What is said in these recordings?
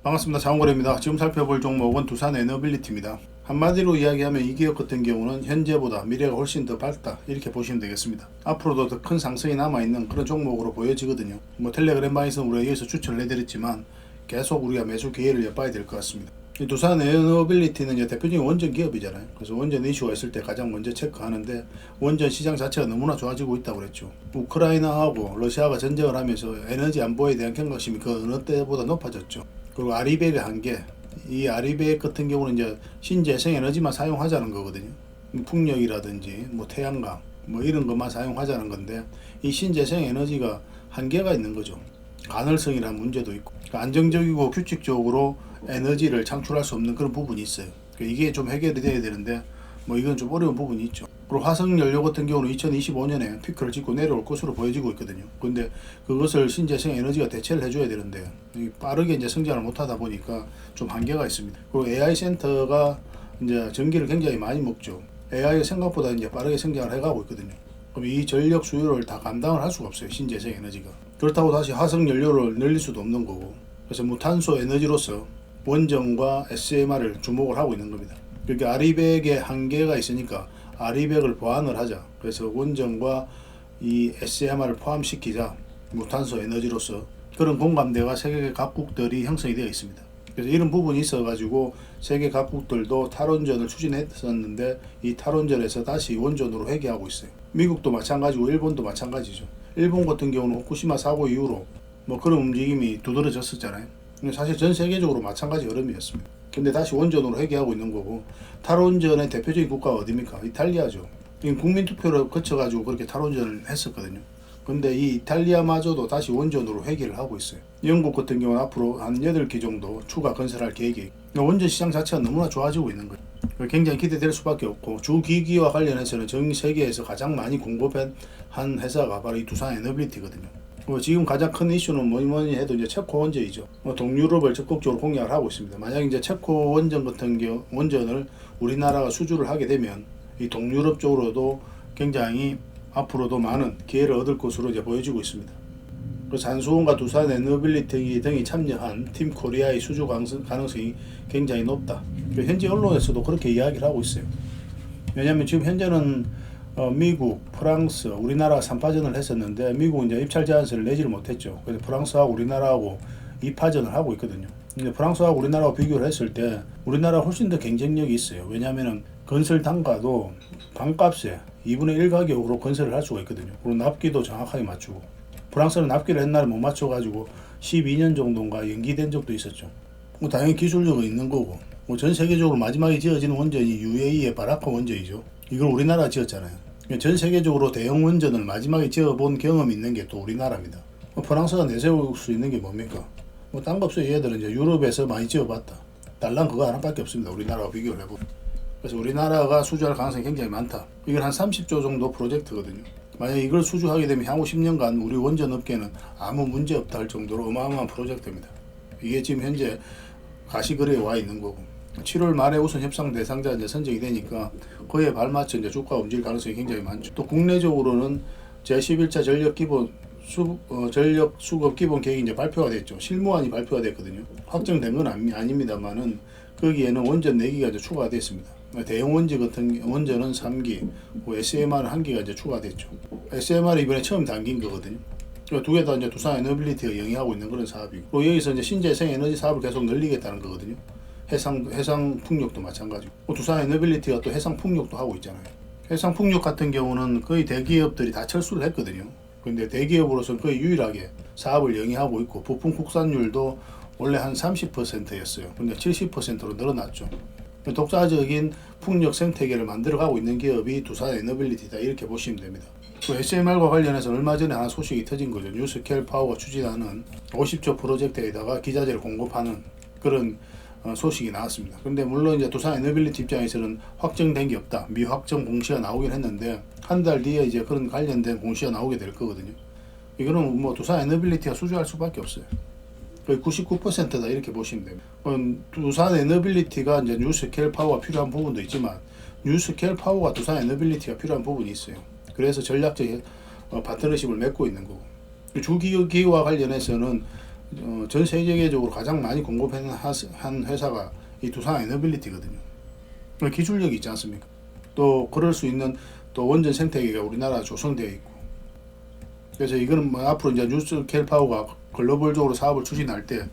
반갑습니다. 장원거래입니다. 지금 살펴볼 종목은 두산에너빌리티입니다. 한마디로 이야기하면 이 기업 같은 경우는 현재보다 미래가 훨씬 더 밝다 이렇게 보시면 되겠습니다. 앞으로도 더 큰 상승이 남아있는 그런 종목으로 보여지거든요. 텔레그램방에서 우리가 여기서 추천을 해드렸지만 계속 우리가 매수 기회를 엿봐야 될 것 같습니다. 이 두산에너빌리티는 이제 대표적인 원전 기업이잖아요. 그래서 원전 이슈가 있을 때 가장 먼저 체크하는데 원전 시장 자체가 너무나 좋아지고 있다고 그랬죠. 우크라이나하고 러시아가 전쟁을 하면서 에너지 안보에 대한 경각심이 그 어느 때보다 높아졌죠. 그리고 아리백의 한계, 이 아리백 같은 경우는 이제 신재생 에너지만 사용하자는 거거든요. 풍력이라든지 태양광 이런 것만 사용하자는 건데 이 신재생 에너지가 한계가 있는 거죠. 간헐성이라는 문제도 있고 그러니까 안정적이고 규칙적으로 에너지를 창출할 수 없는 그런 부분이 있어요. 그러니까 이게 좀 해결이 돼야 되는데 이건 좀 어려운 부분이 있죠. 그리고 화석연료 같은 경우는 2025년에 피크를 찍고 내려올 것으로 보여지고 있거든요. 근데 그것을 신재생 에너지가 대체를 해줘야 되는데 빠르게 이제 성장을 못하다 보니까 좀 한계가 있습니다. 그리고 AI 센터가 이제 전기를 굉장히 많이 먹죠. AI가 생각보다 이제 빠르게 성장을 해가고 있거든요. 그럼 이 전력 수요를 다 감당을 할 수가 없어요. 신재생 에너지가. 그렇다고 다시 화석연료를 늘릴 수도 없는 거고. 그래서 무탄소 에너지로서 원전과 SMR을 주목을 하고 있는 겁니다. 그러니까 아리백의 한계가 있으니까 아리백을 보완을 하자. 그래서 원전과 이 SMR을 포함시키자. 무탄소 에너지로서 그런 공감대가 세계 각국들이 형성이 되어 있습니다. 그래서 이런 부분이 있어가지고 세계 각국들도 탈원전을 추진했었는데 이 탈원전에서 다시 원전으로 회귀하고 있어요. 미국도 마찬가지고 일본도 마찬가지죠. 일본 같은 경우는 후쿠시마 사고 이후로 그런 움직임이 두드러졌었잖아요. 사실 전 세계적으로 마찬가지 흐름이었습니다. 근데 다시 원전으로 회귀하고 있는 거고 탈원전의 대표적인 국가가 어디입니까? 이탈리아죠. 국민투표를 거쳐가지고 그렇게 탈원전을 했었거든요. 근데 이 이탈리아마저도 다시 원전으로 회귀를 하고 있어요. 영국 같은 경우는 앞으로 한 8기 정도 추가 건설할 계획이 있고 원전 시장 자체가 너무나 좋아지고 있는 거예요. 굉장히 기대될 수밖에 없고 주기기와 관련해서는 전 세계에서 가장 많이 공급한 한 회사가 바로 이 두산에너빌리티거든요. 지금 가장 큰 이슈는 뭐니 해도 이제 체코 원전이죠. 동유럽을 적극적으로 공략을 하고 있습니다. 만약 이제 체코 원전 같은 경우 원전을 우리나라가 수주를 하게 되면 이 동유럽 쪽으로도 굉장히 앞으로도 많은 기회를 얻을 것으로 이제 보여지고 있습니다. 산수원과 두산에너빌리티 등이 참여한 팀 코리아의 수주 가능성이 굉장히 높다. 현지 언론에서도 그렇게 이야기를 하고 있어요. 왜냐하면 지금 현재는 미국, 프랑스, 우리나라가 3파전을 했었는데 미국은 이제 입찰 제안서를 내지를 못했죠. 그래서 프랑스하고 우리나라하고 2파전을 하고 있거든요. 근데 프랑스하고 우리나라하고 비교를 했을 때 우리나라가 훨씬 더 경쟁력이 있어요. 왜냐하면 건설 단가도 반값에 2분의 1 가격으로 건설을 할 수가 있거든요. 그리고 납기도 정확하게 맞추고 프랑스는 납기를 옛날에 못 맞춰가지고 12년 정도인가 연기된 적도 있었죠. 당연히 기술력은 있는 거고 전 세계적으로 마지막에 지어진 원전이 UAE의 바라카 원전이죠. 이걸 우리나라가 지었잖아요. 전 세계적으로 대형 원전을 마지막에 지어본 경험이 있는 게 또 우리나라입니다. 프랑스가 내세울 수 있는 게 뭡니까? 딴 거 없어요. 얘들은 이제 유럽에서 많이 지어봤다. 달랑 그거 하나밖에 없습니다. 우리나라와 비교를 해보면. 그래서 우리나라가 수주할 가능성이 굉장히 많다. 이건 한 30조 정도 프로젝트거든요. 만약 이걸 수주하게 되면 향후 10년간 우리 원전 업계는 아무 문제 없다 할 정도로 어마어마한 프로젝트입니다. 이게 지금 현재 가시거래에 와 있는 거고 7월 말에 우선 협상 대상자 이제 선정이 되니까 그에 발맞춰 이제 주가 움직일 가능성이 굉장히 많죠. 또 국내적으로는 제11차 전력 수급 기본 계획이 이제 발표가 됐죠. 실무안이 발표가 됐거든요. 확정된 건 아닙니다만은 거기에는 원전 4기가 이제 추가가 됐습니다. 대형 원전 같은 원전은 3기, SMR은 1기가 이제 추가됐죠. SMR이 이번에 처음 당긴 거거든요. 두 개 다 이제 두산에너빌리티가 영위하고 있는 그런 사업이고, 그리고 여기서 이제 신재생 에너지 사업을 계속 늘리겠다는 거거든요. 해상 풍력도 마찬가지고, 두산에너빌리티가 또 해상 풍력도 하고 있잖아요. 해상 풍력 같은 경우는 거의 대기업들이 다 철수를 했거든요. 근데 대기업으로서는 거의 유일하게 사업을 영위하고 있고, 부품 국산율도 원래 한 30%였어요. 근데 70%로 늘어났죠. 독자적인 풍력 생태계를 만들어가고 있는 기업이 두산에너빌리티다 이렇게 보시면 됩니다. 또 SMR과 관련해서 얼마 전에 하나 소식이 터진 거죠. 뉴스케일 파워가 추진하는 50조 프로젝트에다가 기자재를 공급하는 그런 소식이 나왔습니다. 근데 물론 이제 두산에너빌리티 입장에서는 확정된 게 없다. 미확정 공시가 나오긴 했는데 한 달 뒤에 이제 그런 관련된 공시가 나오게 될 거거든요. 이거는 두산에너빌리티가 수주할 수밖에 없어요. 거의 99%다 이렇게 보시면 됩니다. 두산에너빌리티가 이제 뉴스케일 파워가 필요한 부분도 있지만 뉴스케일 파워가 두산에너빌리티가 필요한 부분이 있어요. 그래서 전략적 파트너십을 맺고 있는 거고, 주기기와 관련해서는 전 세계적으로 가장 많이 공급하는 한 회사가 이 두산 에너빌리티거든요. 기술력이 있지 않습니까? 또 그럴 수 있는 또 원전 생태계가 우리나라 조성되어 있고, 그래서 이거는 뭐 앞으로 이제 뉴스캘파워가 글로벌적으로 사업을 추진할 때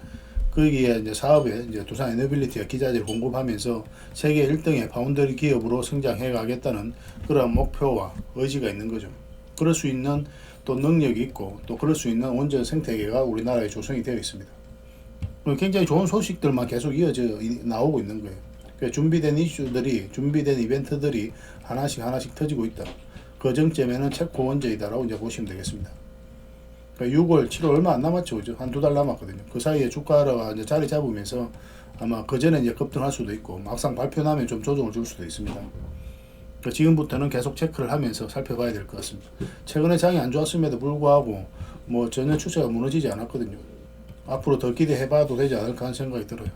거기에 이제 사업에 이제 두산 에너빌리티가 기자재를 공급하면서 세계 1등의 파운드리 기업으로 성장해 가겠다는 그런 목표와 의지가 있는 거죠. 그럴 수 있는 또 능력이 있고 또 그럴 수 있는 원전 생태계가 우리나라에 조성이 되어 있습니다. 굉장히 좋은 소식들만 계속 이어져 나오고 있는 거예요. 그러니까 준비된 이슈들이, 준비된 이벤트들이 하나씩 터지고 있다. 그 정점에는 체코 원전이다라고 이제 보시면 되겠습니다. 그러니까 6월, 7월 얼마 안 남았죠, 그죠? 한 2달 남았거든요. 그 사이에 주가가 이제 자리 잡으면서 아마 그 전에 이제 급등할 수도 있고, 막상 발표 나면 좀 조정을 줄 수도 있습니다. 그러니까 지금부터는 계속 체크를 하면서 살펴봐야 될 것 같습니다. 최근에 장이 안 좋았음에도 불구하고 뭐 전혀 추세가 무너지지 않았거든요. 앞으로 더 기대해봐도 되지 않을까 하는 생각이 들어요.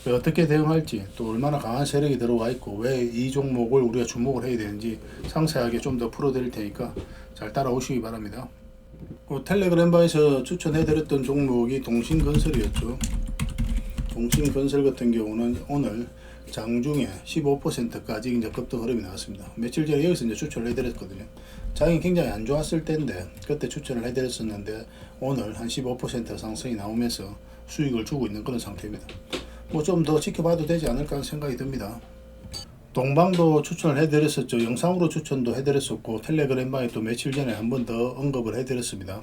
어떻게 대응할지, 또 얼마나 강한 세력이 들어와 있고 왜 이 종목을 우리가 주목을 해야 되는지 상세하게 좀 더 풀어드릴 테니까 잘 따라오시기 바랍니다. 텔레그램바에서 추천해드렸던 종목이 동신건설이었죠. 동신건설 같은 경우는 오늘 장중에 15%까지 이제 급등 흐름이 나왔습니다. 며칠 전에 여기서 이제 추천을 해드렸거든요. 장이 굉장히 안 좋았을 때인데 그때 추천을 해드렸었는데 오늘 한 15% 상승이 나오면서 수익을 주고 있는 그런 상태입니다. 뭐 좀 더 지켜봐도 되지 않을까 하는 생각이 듭니다. 동방도 추천을 해드렸었죠. 영상으로 추천도 해드렸었고 텔레그램방에 또 며칠 전에 한 번 더 언급을 해드렸습니다.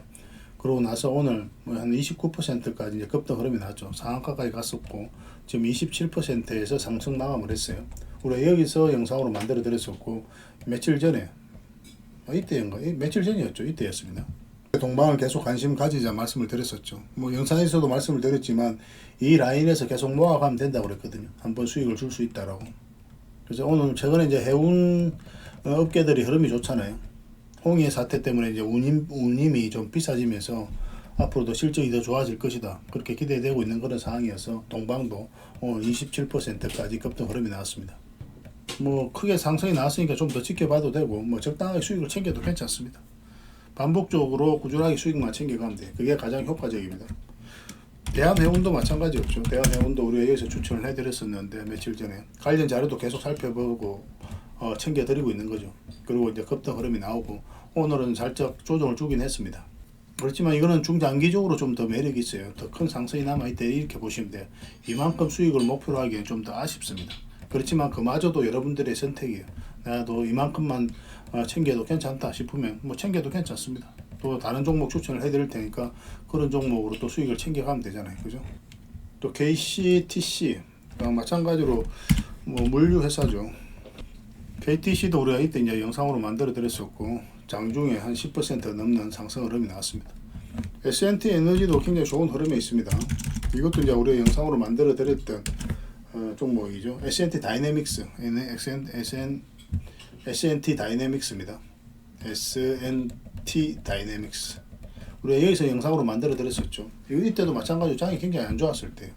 그러고 나서 오늘 한 29%까지 이제 급등 흐름이 나왔죠. 상한가까지 갔었고 지금 27%에서 상승 마감을 했어요. 우리가 여기서 영상으로 만들어 드렸었고 며칠 전에 이때인가? 며칠 전이었죠. 이때였습니다. 동방을 계속 관심 가지자 말씀을 드렸었죠. 뭐 영상에서도 말씀을 드렸지만 이 라인에서 계속 모아가면 된다고 그랬거든요. 한번 수익을 줄 수 있다라고. 그래서 오늘 최근에 이제 해운 업계들이 흐름이 좋잖아요. 홍해 사태 때문에 이제 운임이 좀 비싸지면서 앞으로도 실적이 더 좋아질 것이다. 그렇게 기대되고 있는 그런 상황이어서 동방도 오늘 27%까지 급등 흐름이 나왔습니다. 뭐 크게 상승이 나왔으니까 좀 더 지켜봐도 되고 뭐 적당하게 수익을 챙겨도 괜찮습니다. 반복적으로 꾸준하게 수익만 챙겨가면 돼. 그게 가장 효과적입니다. 대한해운도 마찬가지였죠. 대한해운도 우리가 여기서 추천을 해드렸었는데 며칠 전에 관련 자료도 계속 살펴보고 챙겨드리고 있는 거죠. 그리고 이제 급등 흐름이 나오고 오늘은 살짝 조정을 주긴 했습니다. 그렇지만 이거는 중장기적으로 좀 더 매력이 있어요. 더 큰 상승이 남아있다 이렇게 보시면 돼요. 이만큼 수익을 목표로 하기에는 좀 더 아쉽습니다. 그렇지만 그마저도 여러분들의 선택이에요. 나도 이만큼만 챙겨도 괜찮다 싶으면 뭐 챙겨도 괜찮습니다. 또 다른 종목 추천을 해드릴 테니까 그런 종목으로 또 수익을 챙겨가면 되잖아요. 그죠? 또 KCTC 마찬가지로 뭐 물류 회사죠. KTC도 우리가 이때 이제 영상으로 만들어 드렸었고 장중에 한 10% 넘는 상승 흐름이 나왔습니다. S&T 에너지도 굉장히 좋은 흐름에 있습니다. 이것도 이제 우리가 영상으로 만들어 드렸던 종목이죠. S&T 다이내믹스, S&T 다이내믹스입니다. S&T 다이내믹스. 우리가 여기서 영상으로 만들어 드렸었죠. 이때도 마찬가지로 장이 굉장히 안 좋았을 때요.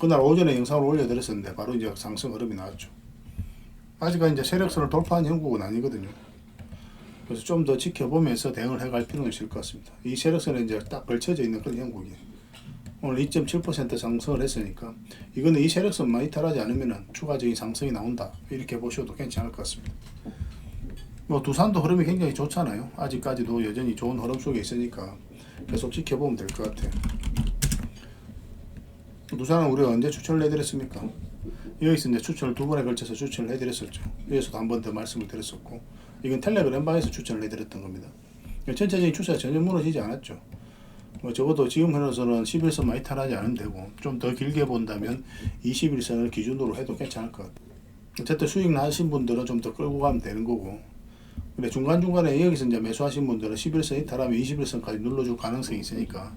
그날 오전에 영상을 올려드렸었는데 바로 이제 상승 흐름이 나왔죠. 아직까지 이제 세력선을 돌파한 형국은 아니거든요. 그래서 좀 더 지켜보면서 대응을 해갈 필요는 있을 것 같습니다. 이 세력선에 이제 딱 걸쳐져 있는 그런 형국이에요. 오늘 2.7% 상승을 했으니까 이거는 이 세력선만 이탈하지 않으면 추가적인 상승이 나온다 이렇게 보셔도 괜찮을 것 같습니다. 뭐 두산도 흐름이 굉장히 좋잖아요. 아직까지도 여전히 좋은 흐름 속에 있으니까 계속 지켜보면 될 것 같아요. 두산은 우리가 언제 추천을 해드렸습니까? 여기서 이제 추천을 2번에 걸쳐서 추천을 해드렸었죠. 여기서도 한 번 더 말씀을 드렸었고 이건 텔레그램방에서 추천을 해드렸던 겁니다. 전체적인 추세가 전혀 무너지지 않았죠. 뭐 적어도 지금 현에서는 11선만 이탈하지 않으면 되고 좀 더 길게 본다면 21선을 기준으로 해도 괜찮을 것 같아요. 어쨌든 수익 나신 분들은 좀 더 끌고 가면 되는 거고 근데 중간중간에 여기서 이제 매수하신 분들은 11선 이탈하면 21선까지 눌러줄 가능성이 있으니까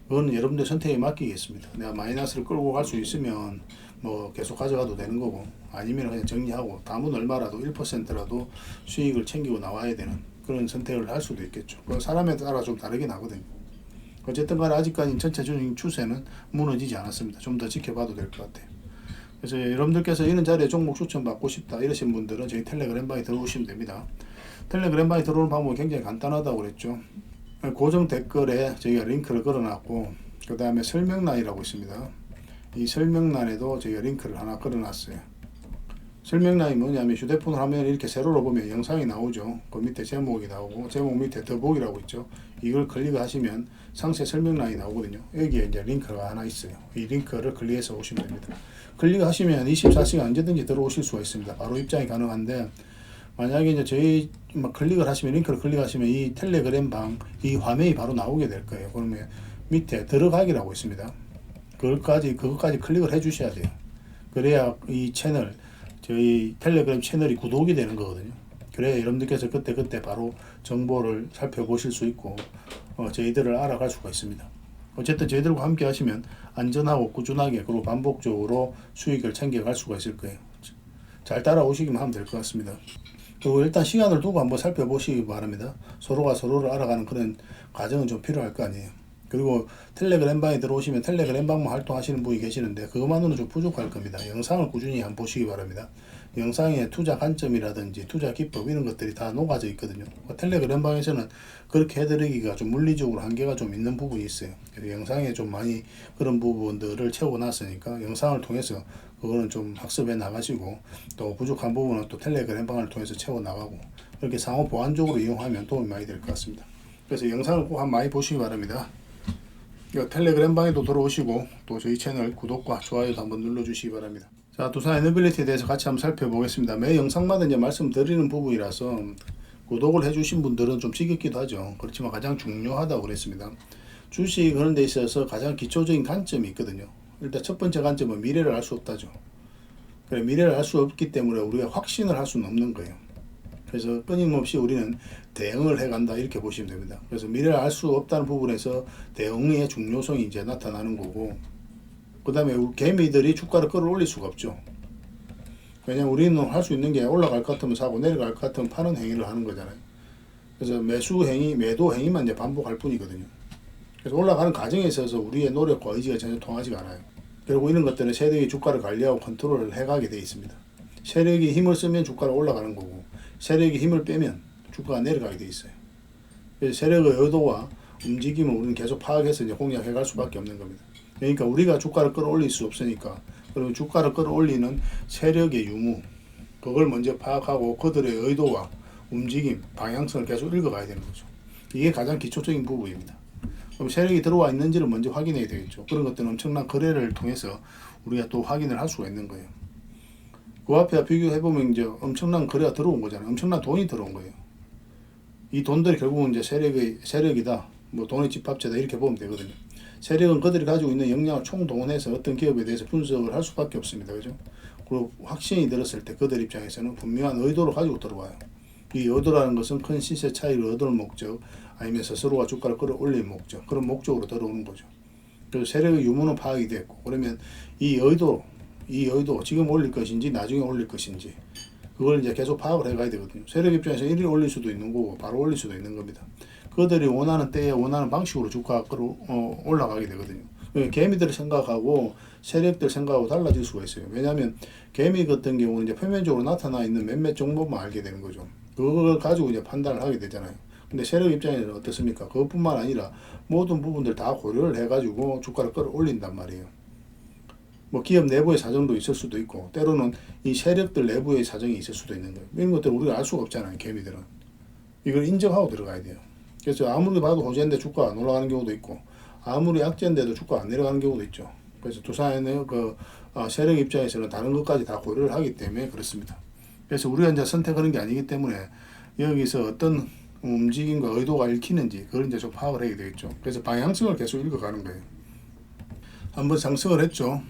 그건 여러분들 선택에 맡기겠습니다. 내가 마이너스를 끌고 갈 수 있으면 뭐 계속 가져가도 되는 거고 아니면 그냥 정리하고 담은 얼마라도 1%라도 수익을 챙기고 나와야 되는 그런 선택을 할 수도 있겠죠. 그건 사람에 따라 좀 다르긴 하거든요. 어쨌든 간에 아직까지 전체적인 추세는 무너지지 않았습니다. 좀 더 지켜봐도 될 것 같아요. 그래서 여러분들께서 이런 자리에 종목 추천 받고 싶다 이러신 분들은 저희 텔레그램방에 들어오시면 됩니다. 텔레그램방에 들어오는 방법이 굉장히 간단하다고 그랬죠. 고정 댓글에 저희가 링크를 걸어놨고 그 다음에 설명란이라고 있습니다. 이 설명란에도 저희가 링크를 하나 걸어놨어요. 설명란이 뭐냐면 휴대폰 화면을 이렇게 세로로 보면 영상이 나오죠. 그 밑에 제목이 나오고 제목 밑에 더보기라고 있죠. 이걸 클릭하시면 상세 설명란이 나오거든요. 여기에 이제 링크가 하나 있어요. 이 링크를 클릭해서 오시면 됩니다. 클릭하시면 24시간 언제든지 들어오실 수가 있습니다. 바로 입장이 가능한데, 만약에 이제 저희 클릭을 하시면, 링크를 클릭하시면 이 텔레그램 방 이 화면이 바로 나오게 될 거예요. 그러면 밑에 들어가기라고 있습니다. 그것까지 클릭을 해 주셔야 돼요. 그래야 이 채널, 저희 텔레그램 채널이 구독이 되는 거거든요. 그래야 여러분들께서 그때 바로 정보를 살펴보실 수 있고 저희들을 알아갈 수가 있습니다. 어쨌든 저희들과 함께 하시면 안전하고 꾸준하게 그리고 반복적으로 수익을 챙겨갈 수가 있을 거예요. 잘 따라오시기만 하면 될 것 같습니다. 그리고 일단 시간을 두고 한번 살펴보시기 바랍니다. 서로가 서로를 알아가는 그런 과정은 좀 필요할 거 아니에요. 그리고 텔레그램방에 들어오시면 텔레그램방만 활동하시는 분이 계시는데 그것만으로는 좀 부족할 겁니다. 영상을 꾸준히 한번 보시기 바랍니다. 영상의 투자 관점이라든지 투자 기법 이런 것들이 다 녹아져 있거든요. 텔레그램방에서는 그렇게 해드리기가 좀 물리적으로 한계가 좀 있는 부분이 있어요. 그래서 영상에 좀 많이 그런 부분들을 채워놨으니까 영상을 통해서 그거는 좀 학습해 나가시고, 또 부족한 부분은 또 텔레그램방을 통해서 채워나가고, 그렇게 상호 보완적으로 이용하면 도움이 많이 될 것 같습니다. 그래서 영상을 꼭 한번 많이 보시기 바랍니다. 텔레그램 방에도 들어오시고 또 저희 채널 구독과 좋아요도 한번 눌러주시기 바랍니다. 자, 두산 에너빌리티에 대해서 같이 한번 살펴보겠습니다. 매 영상마다 이제 말씀드리는 부분이라서 구독을 해주신 분들은 좀 지겹기도 하죠. 그렇지만 가장 중요하다고 그랬습니다. 주식 하는 데 있어서 가장 기초적인 관점이 있거든요. 일단 첫 번째 관점은 미래를 알 수 없다죠. 그래, 미래를 알 수 없기 때문에 우리가 확신을 할 수는 없는 거예요. 그래서 끊임없이 우리는 대응을 해간다 이렇게 보시면 됩니다. 그래서 미래를 알 수 없다는 부분에서 대응의 중요성이 이제 나타나는 거고, 그 다음에 개미들이 주가를 끌어올릴 수가 없죠. 왜냐면 우리는 할 수 있는 게 올라갈 것 같으면 사고 내려갈 것 같으면 파는 행위를 하는 거잖아요. 그래서 매수 행위, 매도 행위만 이제 반복할 뿐이거든요. 그래서 올라가는 과정에 있어서 우리의 노력과 의지가 전혀 통하지가 않아요. 결국 이런 것들은 세력이 주가를 관리하고 컨트롤을 해가게 되어 있습니다. 세력이 힘을 쓰면 주가가 올라가는 거고, 세력이 힘을 빼면 주가가 내려가게 돼 있어요. 그래서 세력의 의도와 움직임을 우리는 계속 파악해서 이제 공략해 갈 수밖에 없는 겁니다. 그러니까 우리가 주가를 끌어올릴 수 없으니까, 그러면 주가를 끌어올리는 세력의 유무, 그걸 먼저 파악하고 그들의 의도와 움직임, 방향성을 계속 읽어가야 되는 거죠. 이게 가장 기초적인 부분입니다. 그럼 세력이 들어와 있는지를 먼저 확인해야 되겠죠. 그런 것들은 엄청난 거래를 통해서 우리가 또 확인을 할 수가 있는 거예요. 그 앞에 비교해보면 이제 엄청난 거래가 들어온 거잖아요. 엄청난 돈이 들어온 거예요. 이 돈들이 결국은 이제 세력이다. 뭐 돈의 집합체다. 이렇게 보면 되거든요. 세력은 그들이 가지고 있는 역량을 총동원해서 어떤 기업에 대해서 분석을 할 수밖에 없습니다. 그죠? 그리고 확신이 들었을 때 그들 입장에서는 분명한 의도를 가지고 들어와요. 이 의도라는 것은 큰 시세 차익을 얻을 목적, 아니면 스스로가 주가를 끌어올릴 목적, 그런 목적으로 들어오는 거죠. 그래서 세력의 유무는 파악이 됐고, 그러면 이 의도 지금 올릴 것인지 나중에 올릴 것인지 그걸 이제 계속 파악을 해가야 되거든요. 세력 입장에서 1일 올릴 수도 있는 거고 바로 올릴 수도 있는 겁니다. 그들이 원하는 때에 원하는 방식으로 주가가 올라가게 되거든요. 개미들 생각하고 세력들 생각하고 달라질 수가 있어요. 왜냐하면 개미 같은 경우는 이제 표면적으로 나타나 있는 몇몇 정보만 알게 되는 거죠. 그걸 가지고 이제 판단을 하게 되잖아요. 근데 세력 입장에서는 어떻습니까? 그것뿐만 아니라 모든 부분들 다 고려를 해가지고 주가를 끌어올린단 말이에요. 뭐 기업 내부의 사정도 있을 수도 있고, 때로는 이 세력들 내부의 사정이 있을 수도 있는 거예요. 이런 것들은 우리가 알 수가 없잖아요. 개미들은 이걸 인정하고 들어가야 돼요. 그래서 아무리 봐도 호재인데 주가가 안 올라가는 경우도 있고, 아무리 약재인데도 주가가 안 내려가는 경우도 있죠. 그래서 두산의 세력 입장에서는 다른 것까지 다 고려를 하기 때문에 그렇습니다. 그래서 우리가 이제 선택하는 게 아니기 때문에 여기서 어떤 움직임과 의도가 읽히는지 그걸 이제 좀 파악을 해야 되겠죠. 그래서 방향성을 계속 읽어가는 거예요. 한번 상승을 했죠.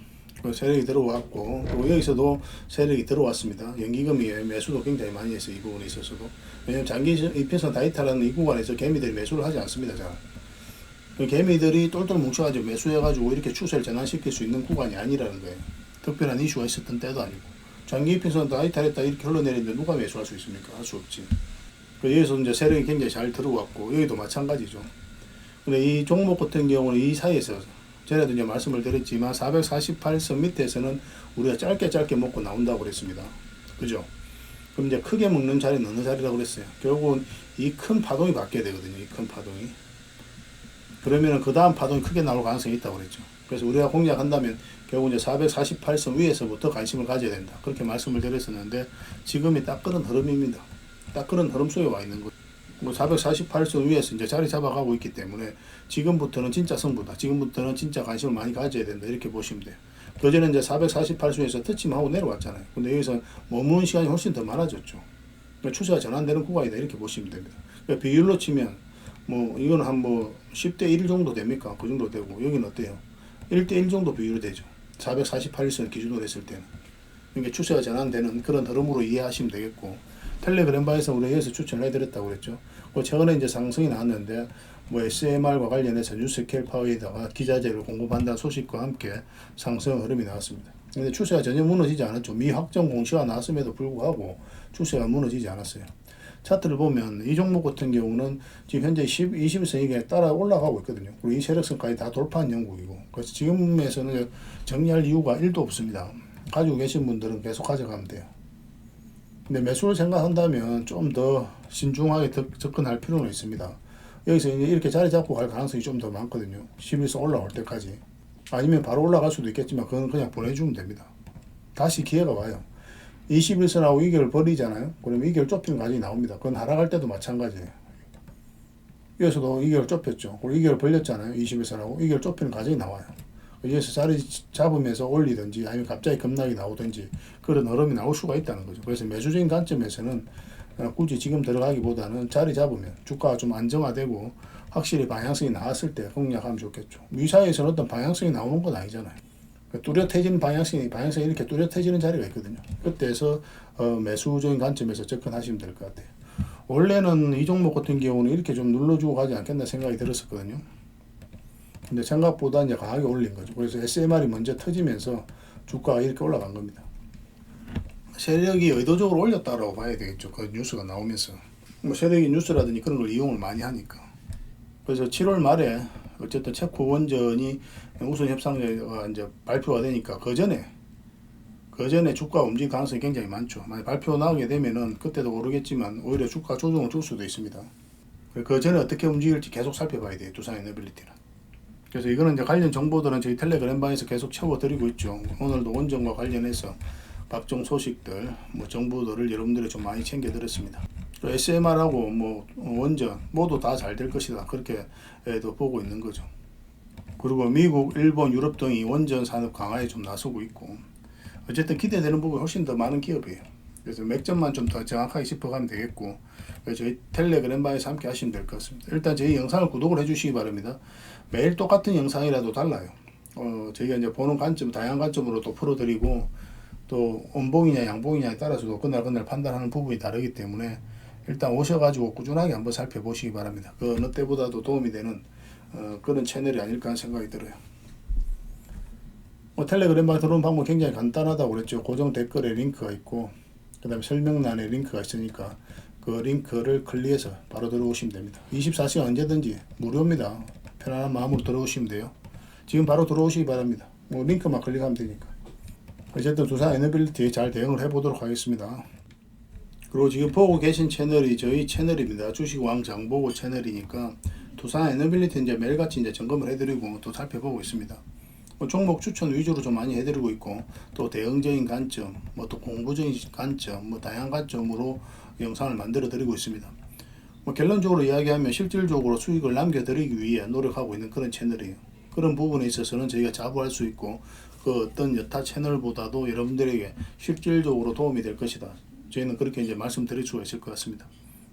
세력이 들어왔고, 또 여기서도 세력이 들어왔습니다. 연기금이 매수도 굉장히 많이 했어요. 이 부분에 있어서도. 왜냐하면 장기 이평선 다이탈하는 이 구간에서 개미들이 매수를 하지 않습니다. 잘. 개미들이 똘똘 뭉쳐가지고 매수해가지고 이렇게 추세를 전환시킬 수 있는 구간이 아니라는 거예요. 특별한 이슈가 있었던 때도 아니고. 장기 이평선 다이탈했다 이렇게 흘러내리는데 누가 매수할 수 있습니까? 할 수 없지. 여기서 이제 세력이 굉장히 잘 들어왔고, 여기도 마찬가지죠. 근데 이 종목 같은 경우는 이 사이에서 전에도 이제 말씀을 드렸지만 448선 밑에서는 우리가 짧게 먹고 나온다고 그랬습니다. 그죠? 그럼 이제 크게 먹는 자리는 어느 자리라고 그랬어요? 결국은 이 큰 파동이 바뀌어야 되거든요. 이 큰 파동이. 그러면은 그 다음 파동이 크게 나올 가능성이 있다고 그랬죠. 그래서 우리가 공략한다면 결국 이제 448선 위에서부터 관심을 가져야 된다. 그렇게 말씀을 드렸었는데 지금이 딱 그런 흐름입니다. 딱 그런 흐름 속에 와 있는 거죠. 뭐 448선 위에서 이제 자리 잡아가고 있기 때문에 지금부터는 진짜 승부다. 지금부터는 진짜 관심을 많이 가져야 된다. 이렇게 보시면 돼요. 그전에 이제 448선에서 터치만 하고 내려왔잖아요. 근데 여기서 머무는 시간이 훨씬 더 많아졌죠. 그러니까 추세가 전환되는 구간이다. 이렇게 보시면 됩니다. 그러니까 비율로 치면 뭐 이건 한 뭐 10대 1 정도 됩니까? 그 정도 되고 여기는 어때요? 1대 1 정도 비율이 되죠. 448선 기준으로 했을 때는. 그러니까 추세가 전환되는 그런 흐름으로 이해하시면 되겠고, 텔레그램바에서 우리가 여기서 추천을 해드렸다고 그랬죠. 최근에 이제 상승이 나왔는데 뭐 SMR과 관련해서 뉴스케일 파워에다가 기자재를 공급한다는 소식과 함께 상승 흐름이 나왔습니다. 근데 추세가 전혀 무너지지 않았죠. 미확정 공시가 나왔음에도 불구하고 추세가 무너지지 않았어요. 차트를 보면 이 종목 같은 경우는 지금 현재 20선이 따라 올라가고 있거든요. 그리고 이 세력선까지 다 돌파한 영국이고, 그래서 지금에서는 정리할 이유가 1도 없습니다. 가지고 계신 분들은 계속 가져가면 돼요. 근데 매수를 생각한다면 좀 더 신중하게 접근할 필요는 있습니다. 여기서 이제 이렇게 자리 잡고 갈 가능성이 좀 더 많거든요. 11선 올라올 때까지. 아니면 바로 올라갈 수도 있겠지만 그건 그냥 보내주면 됩니다. 다시 기회가 와요. 21선하고 이결을 버리잖아요. 그러면 이결 좁히는 과정이 나옵니다. 그건 하락할 때도 마찬가지예요. 여기서도 이결 좁혔죠. 그리고 이결 벌렸잖아요. 21선하고 이결 좁히는 과정이 나와요. 여기서 자리 잡으면서 올리든지 아니면 갑자기 급락이 나오든지 그런 흐름이 나올 수가 있다는 거죠. 그래서 매수적인 관점에서는 굳이 지금 들어가기보다는 자리 잡으면 주가가 좀 안정화되고 확실히 방향성이 나왔을 때 공략하면 좋겠죠. 미사에서는 어떤 방향성이 나오는 건 아니잖아요. 뚜렷해지는 방향성이 이렇게 뚜렷해지는 자리가 있거든요. 그때에서 매수적인 관점에서 접근하시면 될 것 같아요. 원래는 이 종목 같은 경우는 이렇게 좀 눌러주고 가지 않겠나 생각이 들었었거든요. 근데 생각보다 이제 강하게 올린 거죠. 그래서 SMR이 먼저 터지면서 주가가 이렇게 올라간 겁니다. 세력이 의도적으로 올렸다라고 봐야 되겠죠. 그 뉴스가 나오면서. 뭐 세력이 뉴스라든지 그런 걸 이용을 많이 하니까. 그래서 7월 말에 어쨌든 체코 원전이 우선 협상자가 이제 발표가 되니까 그 전에 주가 움직일 가능성이 굉장히 많죠. 만약 발표 나오게 되면은 그때도 모르겠지만 오히려 주가 조정을 줄 수도 있습니다. 그 전에 어떻게 움직일지 계속 살펴봐야 돼요. 두산에너빌리티는. 그래서 이거는 이제 관련 정보들은 저희 텔레그램방에서 계속 채워드리고 있죠. 오늘도 원전과 관련해서 각종 소식들, 뭐 정보들을 여러분들이 좀 많이 챙겨드렸습니다. SMR하고 뭐 원전 모두 다 잘 될 것이다. 그렇게도 보고 있는 거죠. 그리고 미국, 일본, 유럽 등이 원전 산업 강화에 좀 나서고 있고, 어쨌든 기대되는 부분이 훨씬 더 많은 기업이에요. 그래서 맥점만 좀 더 정확하게 짚어가면 되겠고, 저희 텔레그램방에서 함께 하시면 될 것 같습니다. 일단 저희 영상을 구독을 해주시기 바랍니다. 매일 똑같은 영상이라도 달라요. 저희가 이제 보는 관점, 다양한 관점으로 또 풀어드리고, 또 원봉이냐 양봉이냐에 따라서도 그날 판단하는 부분이 다르기 때문에 일단 오셔가지고 꾸준하게 한번 살펴보시기 바랍니다. 그 어느 때보다도 도움이 되는 그런 채널이 아닐까 하는 생각이 들어요. 텔레그램방에 들어오는 방법은 굉장히 간단하다고 그랬죠. 고정 댓글에 링크가 있고 그 다음에 설명란에 링크가 있으니까 그 링크를 클릭해서 바로 들어오시면 됩니다. 24시간 언제든지 무료입니다. 편안한 마음으로 들어오시면 돼요. 지금 바로 들어오시기 바랍니다. 뭐 링크만 클릭하면 되니까. 어쨌든 두산에너빌리티 잘 대응을 해보도록 하겠습니다. 그리고 지금 보고 계신 채널이 저희 채널입니다. 주식왕 장보고 채널이니까 두산에너빌리티 이제 매일같이 이제 점검을 해드리고 또 살펴보고 있습니다. 종목 추천 위주로 좀 많이 해드리고 있고 또 대응적인 관점, 뭐 또 공부적인 관점, 뭐 다양한 관점으로 영상을 만들어 드리고 있습니다. 결론적으로 이야기하면 실질적으로 수익을 남겨드리기 위해 노력하고 있는 그런 채널이에요. 그런 부분에 있어서는 저희가 자부할 수 있고 그 어떤 여타 채널보다도 여러분들에게 실질적으로 도움이 될 것이다. 저희는 그렇게 이제 말씀드릴 수가 있을 것 같습니다.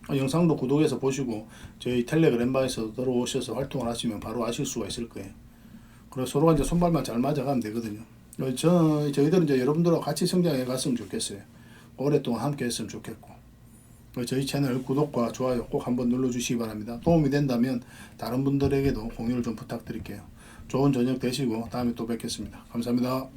영상도 구독해서 보시고 저희 텔레그램방에서 들어오셔서 활동을 하시면 바로 아실 수가 있을 거예요. 그래서 서로가 이제 손발만 잘 맞아가면 되거든요. 저희들은 이제 여러분들하고 같이 성장해 갔으면 좋겠어요. 오랫동안 함께 했으면 좋겠고. 저희 채널 구독과 좋아요 꼭 한번 눌러주시기 바랍니다. 도움이 된다면 다른 분들에게도 공유를 좀 부탁드릴게요. 좋은 저녁 되시고 다음에 또 뵙겠습니다. 감사합니다.